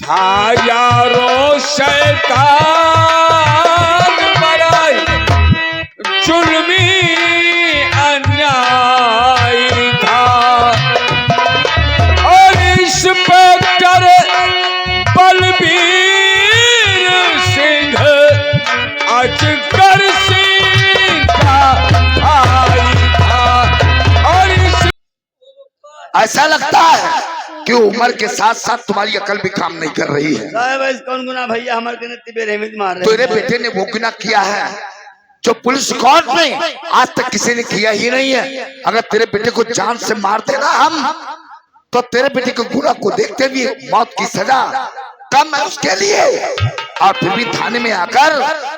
हजारों शैतान बड़ाई जुल्मी अन्यायी था और इस पे कर बलबीर सिंह अजगर सिंह का भाई था। और इस ऐसा लगता है कि उम्र के साथ साथ तुम्हारी अकल भी काम नहीं कर रही है। साहब इस कौन गुना भैया हमारे बेरहमी मार रहे तेरे बेटे ने वो गुना किया है जो पुलिस कोर्ट में आज तक किसी ने किया ही नहीं है। अगर तेरे बेटे को जान से मार देना हम, तो तेरे बेटे के गुना को देखते हुए मौत की सजा कम है उसके लिए, और फिर भी थाने में आकर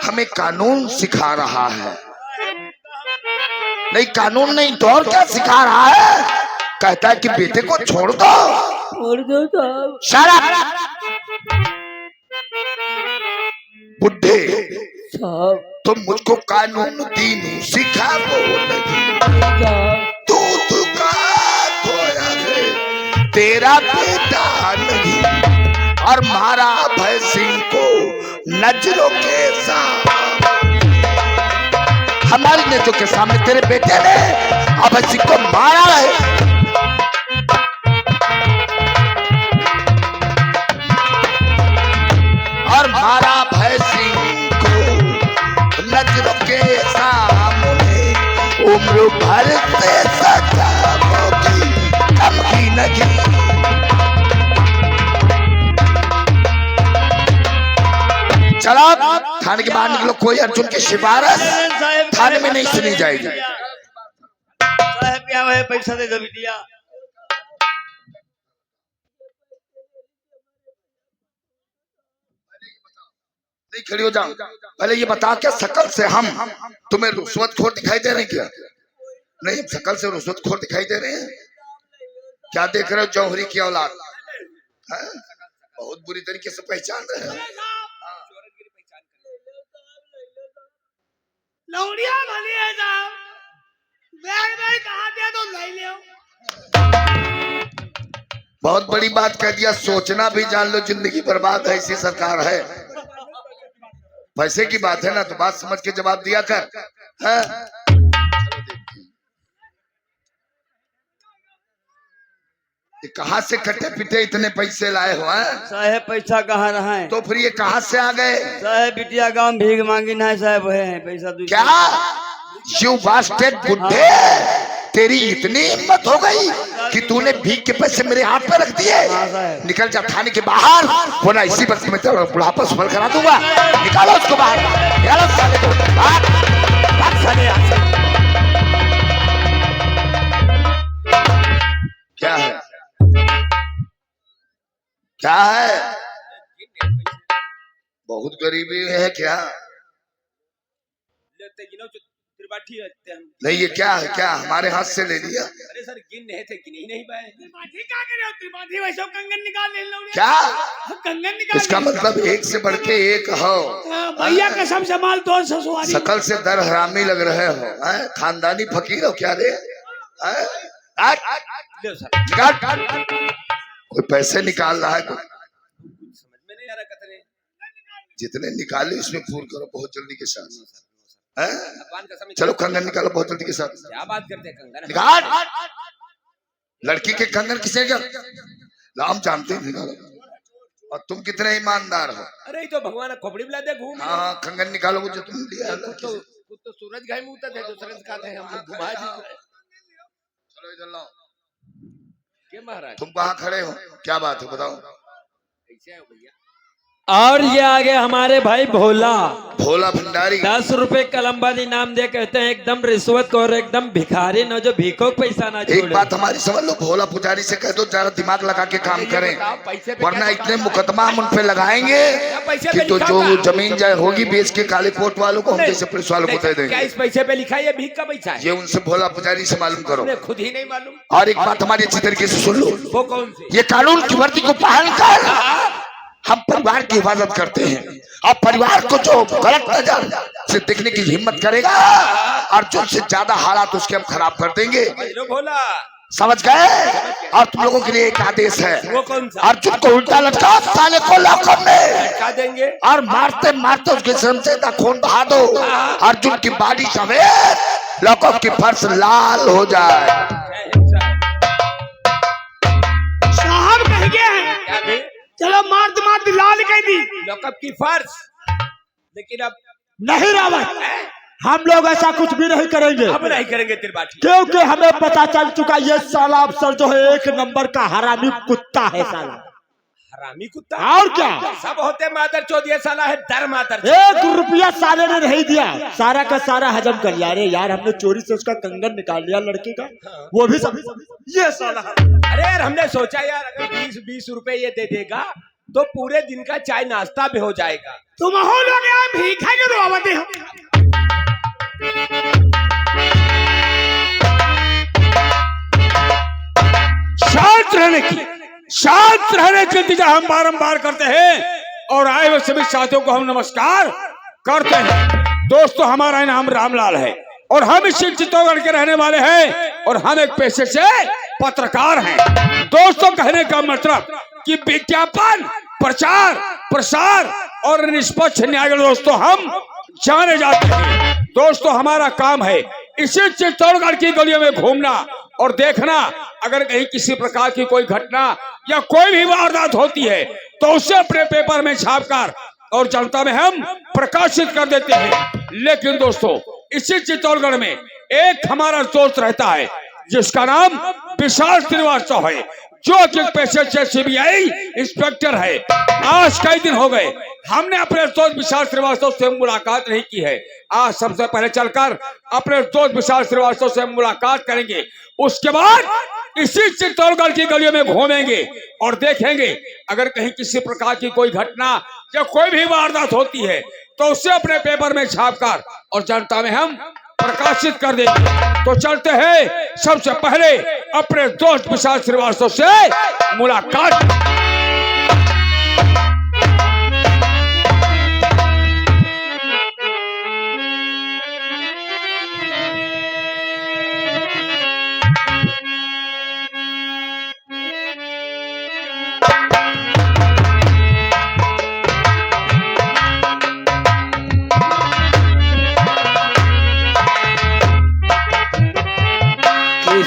हमें कानून सिखा रहा है। नहीं कानून नहीं तो और क्या सिखा रहा है? कहता है कि बेटे को छोड़ दो साहब। शराब बुढ़े तुम मुझको कानून दीनू सिखा दूध का खोया है तेरा बेटा नहीं, और मारा भय सिंह को नजरों के साथ। हमारी नजरों के सामने तेरे बेटे ने अभय सिंह को मारा है। और मारा भय सिंह को नजरों के सामने, उम्र भर से सजा होगी कम की नहीं। चलो थाने के बाहर निकलो, कोई अर्जुन की सिफारिश थाने में नहीं सुनी जाएगी। साहब क्या है पैसा दे दो बिटिया। नहीं खड़ी हो जाओ, पहले ये बता क्या शकल से हम तुम्हें रुश्वतखोर दिखाई दे रहे हैं क्या? नहीं शकल से रुश्वतखोर दिखाई दे रहे हैं क्या? देख रहे हो जौहरी की औलाद है? बहुत बुरी तरीके से पहचान रहे हो। लौड़िया भली है साहब, बैग कहा दिया तो ले लियो। बहुत बड़ी बात कह दिया, सोचना भी जान लो, जिंदगी बर्बाद है, ऐसी सरकार है। पैसे की बात है ना तो बात समझ के जवाब दिया कर। है? ये कहाँ से कटे पिटे इतने पैसे लाए हो? साहब पैसा कहाँ रहा है? तो फिर ये कहाँ से आ गए? साहब बिटिया गांव भीख मांगी ना साहब है पैसा क्या यू बास्टेड बुड्ढे, तेरी इतनी हिम्मत हो गई कि तूने भीख के पैसे मेरे हाथ पे रख दिए? निकल जा थाने के बाहर, वरना इसी वक्त में तेरा बुढ़ापा सफल करा दूंगा। निकालो उसको बाहर, निकालो साले को बाहर, बाहर साले यहाँ से। क्या है? क्या है? बहुत गरीबी है क्या? नहीं ये क्या है? क्या हमारे हाथ से ले लिया? अरे सर गिन नहीं थे, गिन ही नहीं पाए। कंगन निकाल ले लो। क्या कंगन निकाल? इसका मतलब एक से बढ़ के एक हो भैया कसम से माल तो ससुराली। शकल से दर हरामी लग रहे हो, खानदानी फकीर हो क्या रे? कोई पैसे निकाल रहा है, कोई समझ में नहीं आ रहा कतरे। जितने निकाले उसमें पूर्ण करो बहुत जल्दी के साथ। चलो कंगन निकालो बहुत जल्दी के साथ। क्या बात करते हैं कंगन? निकाल लड़की के कंगन किसने क्या हम जानते हैं, निकालो। और तुम कितने ईमानदार हो? अरे तो भगवान खोपड़ी बुला दे घूम। हाँ कंगन निकालो जो तुम लिया। तो सूरज घाई मुँह थे, दूसरे से खाते हैं हम लोग घुमा दी। चलो इधर लाओ। क्या महाराज तुम कहाँ खड़े हो? क्या बात है बताओ? कैसे है भैया? और ये आगे हमारे भाई भोला भोला भंडारी 10 रुपए कलमबाजी नाम दे, कहते हैं एकदम रिश्वत को और एकदम भिखारी न जो भीखो पैसा ना छोड़े। एक बात हमारी समझ लो, भोला पुजारी से कह दो जरा दिमाग लगा के काम करें, वरना इतने मुकदमा हम उन पे लगाएंगे कि तो जो जमीन जाए होगी बेच के काले कोट वालों को हम जैसे पुलिस वालों को दे देंगे। क्या इस पैसे पे लिखा है ये भीख का पैसा है? ये उनसे भोला पुजारी से मालूम करो। खुद ही नहीं मालूम। और एक बात हमारी अच्छी तरीके से सुन लो, वो कौन सी? ये कानून की वर्दी को पहन कर हम परिवार की हिफाजत करते हैं, और परिवार को जो गलत नजर से देखने की हिम्मत करेगा अर्जुन से ज्यादा हालात उसके हम खराब कर देंगे। भोला समझ गए? और तुम लोगों के लिए एक आदेश है, वो कौन सा? अर्जुन को उल्टा लटका, साले को लॉकअप में लटका देंगे। और मारते मारते उसके सिर से खून बहा दो। अर्जुन की बॉडी समेत लॉकअप की फर्श लाल हो जाए। साहब कह गए हैं, क्या भी? चलो मारते मारते लाल कह दी। लॉकअप की फर्श, लेकिन अब नहीं रावत, हम लोग ऐसा कुछ भी नहीं करेंगे, अब नहीं करेंगे त्रिपाठी। क्योंकि हमें पता चल चुका ये साला अफसर जो है एक नंबर का हरामी कुत्ता है साला। हरामी कुत्ता और क्या, सब होते मादर चोद, ये साला है डर मादर। 1 रुपया साले ने नहीं दिया, सारा का सारा हजम कर लिया। अरे यार, हमने चोरी से उसका कंगन निकाल लिया लड़के का, वो भी सब ये साला। अरे यार, हमने सोचा यार अगर 20-20 रुपए ये दे देगा तो पूरे दिन का चाय नाश्ता भी हो जाएगा। तुम हो लोग यहाँ भीखा के तो आवते हो। शांत रहने की इंतजार हम बारंबार करते हैं और आए हुए सभी साथियों को हम नमस्कार करते हैं। दोस्तों, हमारा नाम रामलाल है और हम इसी चित्तौड़गढ़ के रहने वाले हैं और हम एक पेशे से पत्रकार हैं। दोस्तों, कहने का मतलब कि विज्ञापन, प्रचार, प्रसार और निष्पक्ष न्याय दोस्तों हम जाने जाते हैं। दोस्तों, हमारा काम है इसी चित्तौड़गढ़ की गलियों में घूमना और देखना, अगर कहीं किसी प्रकार की कोई घटना या कोई भी वारदात होती है तो उसे अपने पेपर में छापकर और जनता में हम प्रकाशित कर देते हैं। लेकिन दोस्तों, इसी चित्तौड़गढ़ में एक हमारा दोस्त रहता है जिसका नाम विशाल श्रीवास्तव है, जो कि पेशे से सीबीआई इंस्पेक्टर है। आज कई दिन हो गए हमने अपने दोस्त विशाल श्रीवास्तव से मुलाकात नहीं की है। आज सबसे पहले चलकर अपने दोस्त विशाल श्रीवास्तव से मुलाकात करेंगे, उसके बाद इसी चित्तौड़गढ़ की गलियों में घूमेंगे और देखेंगे अगर कहीं किसी प्रकार की कोई घटना या कोई भी वारदात होती है तो उसे अपने पेपर में छापकर और जनता में हम प्रकाशित कर देंगे। तो चलते हैं सबसे पहले अपने दोस्त विशाल श्रीवास्तव से मुलाकात।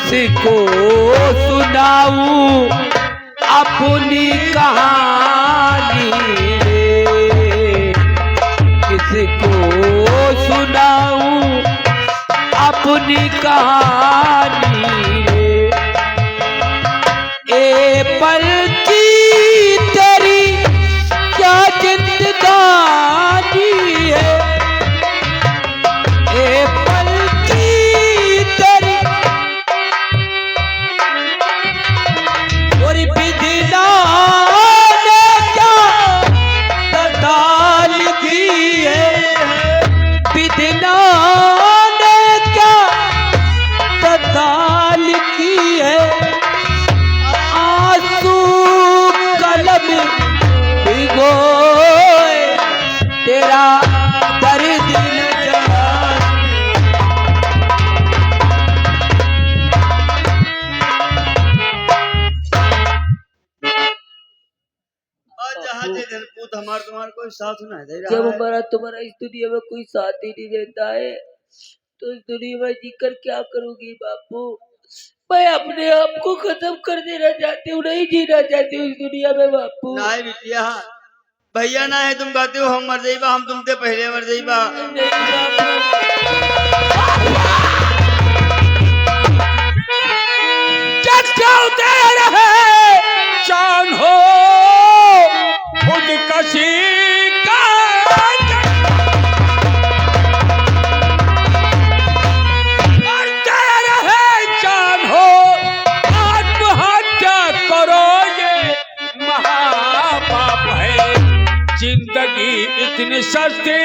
किसको सुनाऊं अपनी कहानी रे, किसको सुनाऊं अपनी कहानी रे। ए पल की तेरी क्या जिंदगानी है, ए पल की तेरी और विधिना ने क्या तदाल की है, विधिना ने क्या तदाल की है। आंसू कलम भिगोए तेरा दर्द न जाने। तुम्हारा कोई साथ ना दे रहा जब है। हमारा तुम्हारा इस दुनिया में कोई साथ ही नहीं देता है तो इस दुनिया में जीकर क्या करूंगी बापू। मैं अपने आप को खत्म कर देना चाहती हूँ, नहीं जीना चाहती हूँ इस दुनिया में बापू। ना है बिटिया, भैया ना है तुम कहते हो हम मर जाइबा, हम तुमसे पहले मर जाइबा। चांद हो खुद कशी का चांद हो आत्महत्या करो, ये महापाप है। जिंदगी इतनी सस्ती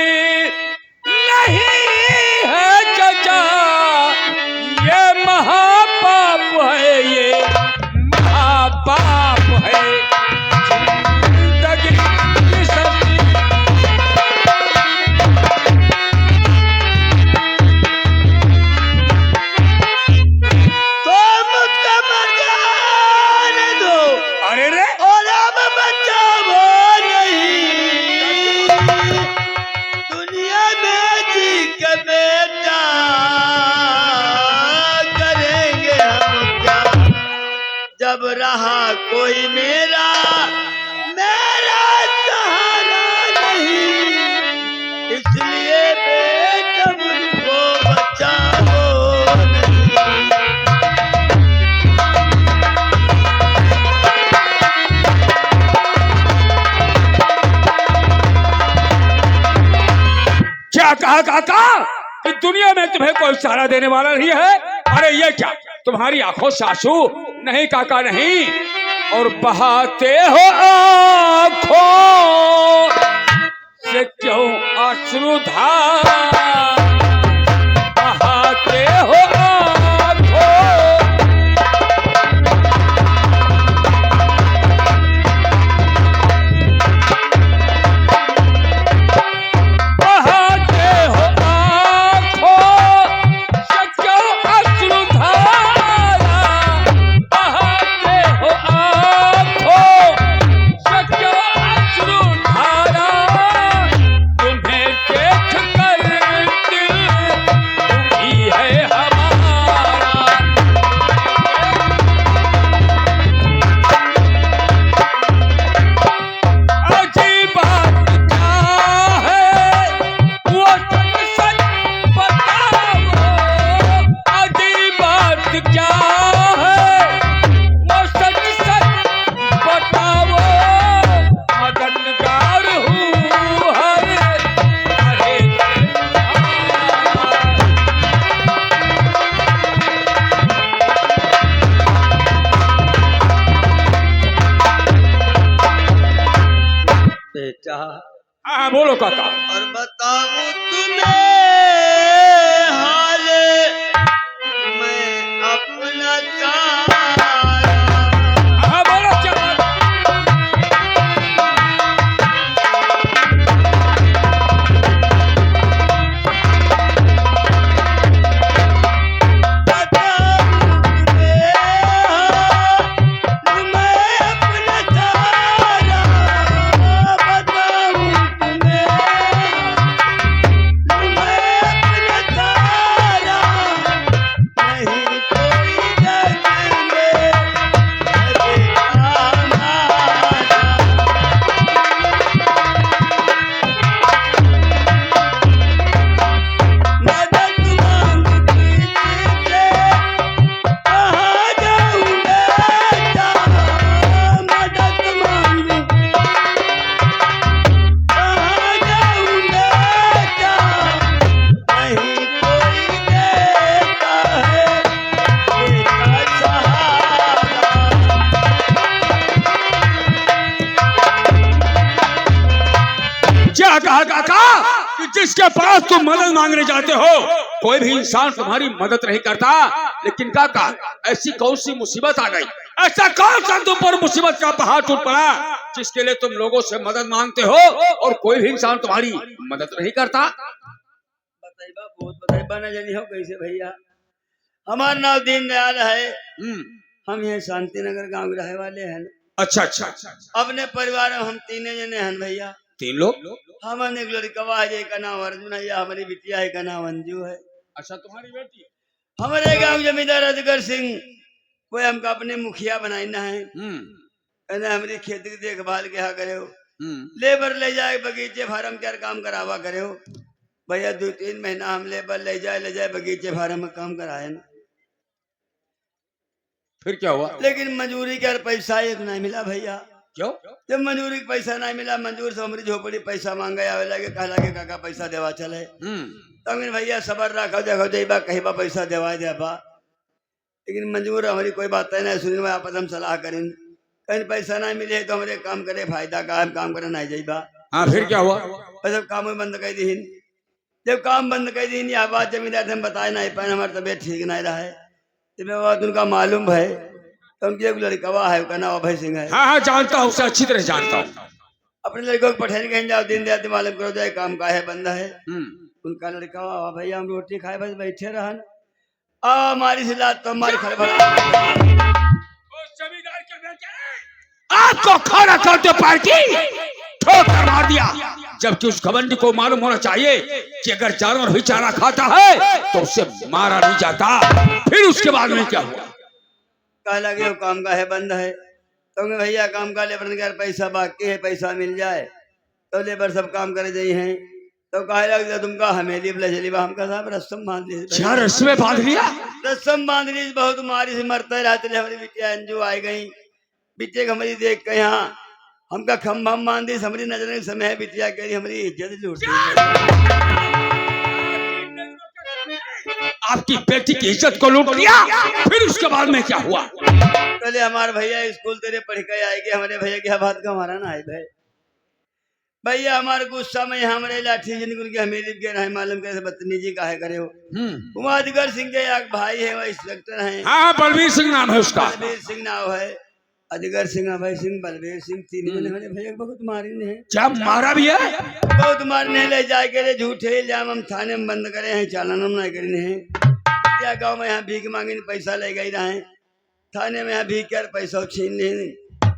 नहीं है चाचा, ये महापाप है, ये महापाप है। जिंदगी इतनी सस्ती तो मुझको कोई मेरा मेरा सहारा नहीं, इसलिए बेटा मुझको बचाओ नहीं। क्या कहा काका कि दुनिया में तुम्हें कोई सहारा देने वाला नहीं है? अरे ये क्या तुम्हारी आंखों से आंसू? नहीं काका नहीं, और बहाते हो आंखों से क्यों अश्रुधारा, बहाते हो आंखों। बहाते हो आंखों से क्यों अश्रुधारा, बहाते हो आंखों से क्यों अश्रुधारा, तुम्हें देख कर दिल दुखी है हमारा। अजीब बात क्या है वो सच सच बताओ, अजीब बात क्या है वो सच सच बताओ, मददगार हूँ हर अरे बेटा हाँ बोलो काका। और बताऊं तुम्हें हाल मैं अपना सारा, हाँ बोलो चलो। बताऊं तुम्हें हाल मैं अपना सारा, बताऊं तुम्हें मैं अपना सारा, नहीं कोई दर्द में हमारा। मदद मांगती से कहाँ जाऊं बेटा, मदद मांगू कहाँ जाऊं बेटा, नहीं कोई देता है बेटा सहारा। क्या कहा काका कि जिसके पास तुम मदद मांगने जाते हो कोई भी इंसान तुम्हारी मदद नहीं करता? लेकिन काका ऐसी कौन सी मुसीबत आ गई, ऐसा कौन सा तुम पर मुसीबत का पहाड़ टूट पड़ा जिसके लिए तुम लोगों से मदद मांगते हो और कोई भी इंसान तुम्हारी मदद नहीं करता? बताइबा बहुत बताइबा न जानी हो कैसे भैया। हमारा नाम दीनदयाल है, हम यहाँ शांति नगर गाँव के रहे वाले हैं। अच्छा अच्छा अच्छा। अपने परिवार में हम तीन जने हैं भैया। 3 लोग? हमने एक लड़का है, एक का नाम अर्जुन है, या हमारी बिटिया है का नाम अंजू है। अच्छा तुम्हारी बेटी? हमारे गांव जमींदार अजगर सिंह वो हमका अपने मुखिया बनाना है। कहना हमारी खेती की देखभाल क्या करे हो, लेबर ले जाए बगीचे फार्म क्या काम करावा करे हो भैया। 2-3 महीना हम लेबर ले जाए बगीचे फार्म में काम कराए ना। फिर क्या हुआ? लेकिन मजूरी का पैसा एक नहीं मिला भैया। क्यों? जब मजूरी का पैसा नहीं मिला, मंजूर से हमारी झोपड़ी पैसा मांगे आवे लगे, कहा लगे काका पैसा देवा चले। तो हमने भैया सबर रखो, देखो देबा कहीं बा पैसा देवा देबा, लेकिन मंजूर हमारी कोई बात नहीं सुनी। मैं आपस हम सलाह करें, कहीं पैसा नहीं मिले तो हमारे काम करे फायदा का, हम काम करे नहीं जाइबा। हाँ फिर क्या हुआ? जब काम बंद कर दी, जब काम बंद कर दी यह बात जमींदार हम बताए नहीं पाए, हमारी तबीयत ठीक नहीं रहा है। तो बात उनका मालूम है, तो उनकी एक लड़का है उसका नाम अभय सिंह है। हाँ हाँ जानता हूँ, उसे अच्छी तरह जानता हूँ। अपने लड़कों को पठान कहीं जाओ, दिन दयाल मालूम करो जाए काम का है बंदा है। उनका लड़का भैया हम रोटी खाए बस बैठे रहन, हमारी सिला तो हमारी आपको खाना खाते पार्टी ठोकर मार दिया, जबकि उस घमंडी को मालूम होना चाहिए कि अगर जानवर भी चारा खाता है तो उसे मारा नहीं जाता। फिर उसके बाद में क्या हुआ? कह लगे वो काम का है बंद है, तो मैं भैया काम का लेबर ने पैसा बाकी है, पैसा मिल जाए तो लेबर सब काम करे जाई हैं। तो कहे लग तुमका हमेली बले चली बा, हमका साहब रस्म बांध ली, क्या रस्में बांध लिया? रस्म बांध ली, बहुत मारी से मरते रहते हमारी बिटिया अंजू आई गई, बिटिया को हमारी देख के यहाँ हमका खम्भा मान दी, हमारी नजर में समय बिटिया कह रही हमारी इज्जत लूट ली। आपकी बेटी की इज्जत को लूट लिया, फिर उसके बाद में क्या हुआ? पहले हमारे भैया स्कूल तेरे पढ़ के आएंगे, हमारे भैया की बात का हमारा ना आए भाई, भैया हमारे गुस्सा में हमारे लाठी जिनको उनकी हमेली के रहे मालूम कैसे बदतमीजी काहे करे हो। उमादगर सिंह के एक भाई है, वह इंस्पेक्टर है। हाँ, बलबीर सिंह नाम है उसका। बलबीर सिंह नाम है, अजगर सिंह, अभय सिंह, बलबीर सिंह, तीन हमारे भैया को बहुत मारी ने। क्या मारा भी है? बहुत मारने ले जाए के झूठे इल्जाम हम थाने में बंद करे हैं, चालान हम नहीं करने हैं। क्या गाँव में यहाँ भीख मांगे पैसा ले गई रहे, थाने में यहाँ भीख कर पैसा छीन नहीं,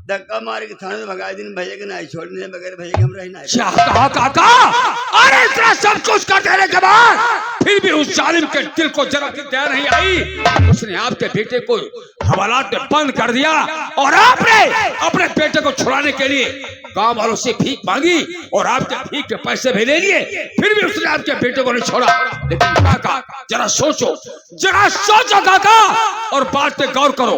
धक्का मार के थाने भगा दिन, भैया के नहीं छोड़ने बगैर भैया के हम रहना। क्या कहा काका? अरे इतना सब कुछ का देने के बाद फिर भी उस जालिम के दिल को जरा भी दया नहीं आई, उसने आपके बेटे को हवालात में बंद कर दिया और आपने अपने बेटे को छुड़ाने के लिए गांव वालों से भीख मांगी और आपके भीख के पैसे भी ले लिए, फिर भी उसने आपके बेटे को नहीं छोड़ा। लेकिन काका जरा सोचो काका, और बात पे गौर करो,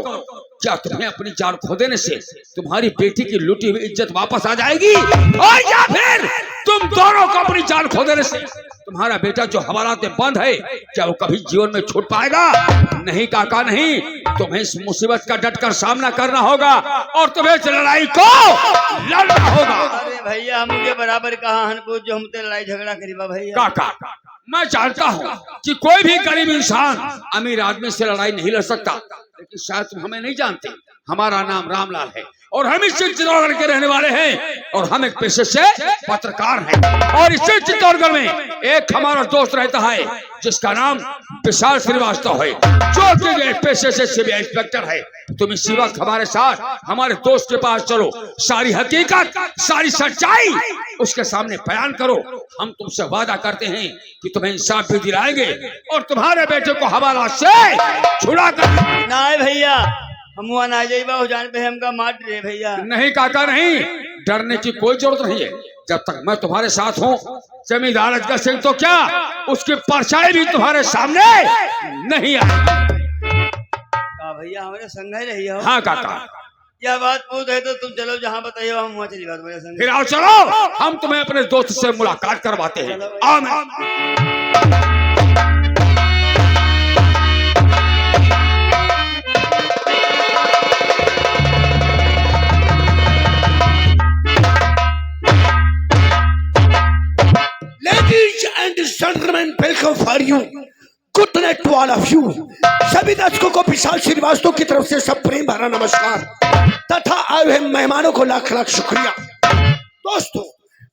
क्या तुम्हें अपनी जान खो देने से तुम्हारी बेटी की लूटी हुई इज्जत वापस आ जाएगी, और या फिर तुम दोनों को अपनी जान खो देने से तुम्हारा बेटा जो हवालात में बंद है क्या वो कभी जीवन में छूट पाएगा? नहीं काका नहीं, तुम्हें इस मुसीबत का डटकर सामना करना होगा और तुम्हें इस लड़ाई को लड़ना होगा। अरे भैया हम उनके बराबर कहा हनपुर जो हमसे लड़ाई झगड़ा करीबा भैया। काका मैं जानता हूँ कि कोई भी गरीब इंसान अमीर आदमी से लड़ाई नहीं लड़ सकता, लेकिन शायद तुम हमें नहीं जानते, हमारा नाम रामलाल है और हम इस चित्तौड़गढ़ के रहने वाले हैं और हम एक पेशे से पत्रकार हैं। और इसी चित्तौड़गढ़ में एक हमारा दोस्त रहता है जिसका नाम विशाल श्रीवास्तव है, जो कि एक पेशे से सीबीआई इंस्पेक्टर है। तुम इसी वक्त हमारे साथ हमारे दोस्त के पास चलो, सारी हकीकत सारी सच्चाई उसके सामने बयान करो। हम तुमसे वादा करते हैं कि तुम्हें इंसाफ भी दिलाएंगे और तुम्हारे बेटे को हवाला से छुड़ा कर। ना भैया हम वहाँ ना जाइबा हो जान पे हमका मार दे भैया। नहीं काका नहीं, डरने की कोई जरूरत नहीं है, जब तक मैं तुम्हारे साथ हूँ जमींदार अजगर सिंह तो क्या उसकी परछाई भी तुम्हारे सामने नहीं आई। भैया हमारे संग ही रही हो। हाँ काका, यह बात पूछ है तो तुम चलो जहाँ बताइए हम वहाँ चली बात मेरे संग। फिर आओ चलो, हम तुम्हें अपने दोस्त से मुलाकात करवाते हैं। आओ। Ladies and gentlemen, welcome for you. Good night to all of you. सभी दर्शकों को विशाल श्रीवास्तव की तरफ से सब प्रेम भरा नमस्कार तथा आए हुए मेहमानों को लाख लाख शुक्रिया। दोस्तों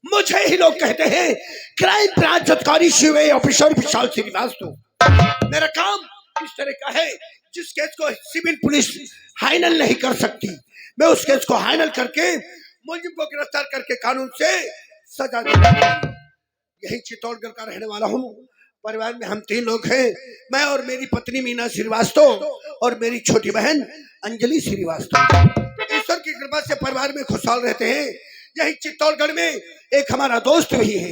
मुझे ही लोग कहते हैं क्राइम ब्रांच अधिकारी सीबीआई ऑफिसर विशाल श्रीवास्तव। मेरा काम इस तरह का है जिस केस को सिविल पुलिस हैंडल नहीं कर सकती, मैं उस केस को हैंडल करके मुलजिम को गिरफ्तार करके कानून से सजा देता हूं। यही चित्तौड़गढ़ का रहने वाला हूँ। परिवार में हम 3 लोग हैं, मैं और मेरी पत्नी मीना श्रीवास्तव और मेरी छोटी बहन अंजलि श्रीवास्तव। ईश्वर की कृपा से परिवार में खुशहाल रहते हैं। यही चित्तौड़गढ़ में एक हमारा दोस्त भी है।